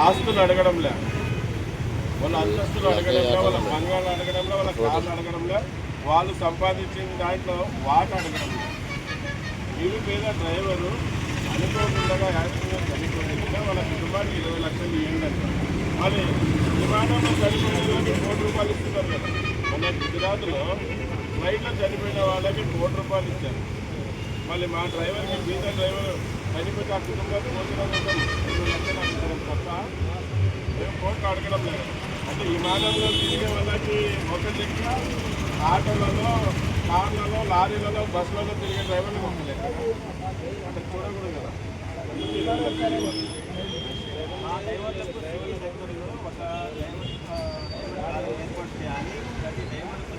ఆస్తులు అడగడంలే, వాళ్ళ అంతస్తులు అడగడంలో, వాళ్ళ బంగాలు అడగడంలో, వాళ్ళ కార్లు అడగడంలో, వాళ్ళు సంపాదించిన దాంట్లో వాట అడగడంలో. నిరుపేద డ్రైవరు అనుకోకుండా యాక్సిడెంట్ చనిపోయిందంటే వాళ్ళ కుటుంబానికి 20 లక్షలు ఇవ్వండి. మళ్ళీ విమానంలో చనిపోయిన వాళ్ళకి ₹1,00,00,000 ఇస్తున్నారు కదా. మన గుజరాత్లో ఫ్లైట్లో చనిపోయిన వాళ్ళకి ₹1,00,00,000 ఇచ్చారు. మళ్ళీ మా డ్రైవర్కి బీద డ్రైవర్ చనిపోతే ఆ కుటుంబానికి భోజనం కోసం 20 లక్షలు అడుగుతాం తప్ప మేము కోట్లు అడగడం లేదు. అంటే విమానంలో తిరిగే వాళ్ళకి ఒక లెక్క, ఆటోలలో, కార్లలో, లారీలలో, బస్సులలో తిరిగే డ్రైవర్లు ఒక లెక్క. అంటే చూడకూడదు కదా. మా డ్రైవర్లకు డ్రైవర్ల దగ్గరలో ఒక ఏర్పాటు చేయాలి. ప్రతి డ్రైవర్కి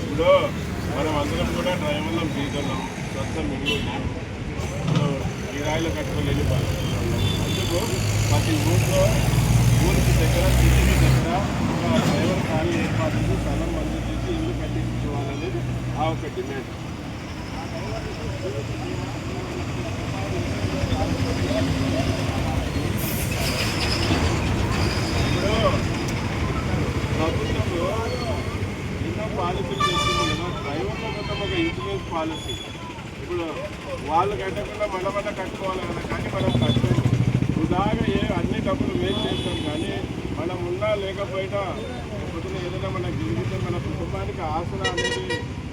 ఇప్పుడు మనం అందరం కూడా డ్రైవర్లం, బీదలం, సొంత మిగులున్నాం, కిరాయిలు కట్టుకొని వెళ్ళిపోతున్నాం. అందుకు ప్రతి ఊరికి దగ్గర, సిటీకి దగ్గర ఒక డ్రైవర్ ఖాళీ ఏర్పాటు చేసి స్థలం మంజూరు చేసి ఇల్లు కట్టించుకోవాలనేది ఆ ఒక డిమాండ్. ఇప్పుడు ప్రభుత్వంలో ఎన్నో పాలసీలు చేస్తుంది కదా. డ్రైవర్లో మొత్తం ఒక ఇన్సూరెన్స్ పాలసీ. ఇప్పుడు వాళ్ళు కట్టకుండా మన కట్టుకోవాలి కదా. కానీ మనం కట్టుకోము. వృధాగా అన్ని డబ్బులు వేస్ట్ చేస్తాం. కానీ మనం ఉన్నా లేకపోయినా పొద్దున ఏదైనా మనకు జరిగితే మన కుటుంబానికి ఆసరా అనేది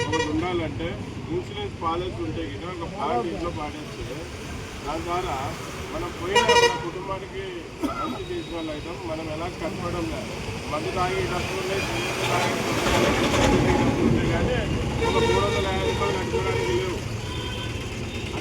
ఒకటి ఉండాలంటే ఇన్సూరెన్స్ పాలసీ ఉంటే కదా ఒక పార్టీ ఇంట్లో పాటిస్తే దాని ద్వారా మనం పోయినా మన కుటుంబానికి మంచి చేసిన వాళ్ళు అవుతాం. మనం ఎలా కట్టుకోవడం లేదు. మందు తాగి డబ్బులు ఉన్నాయి, కానీ ఒక ₹350 కట్టుకోవడానికి లేవు.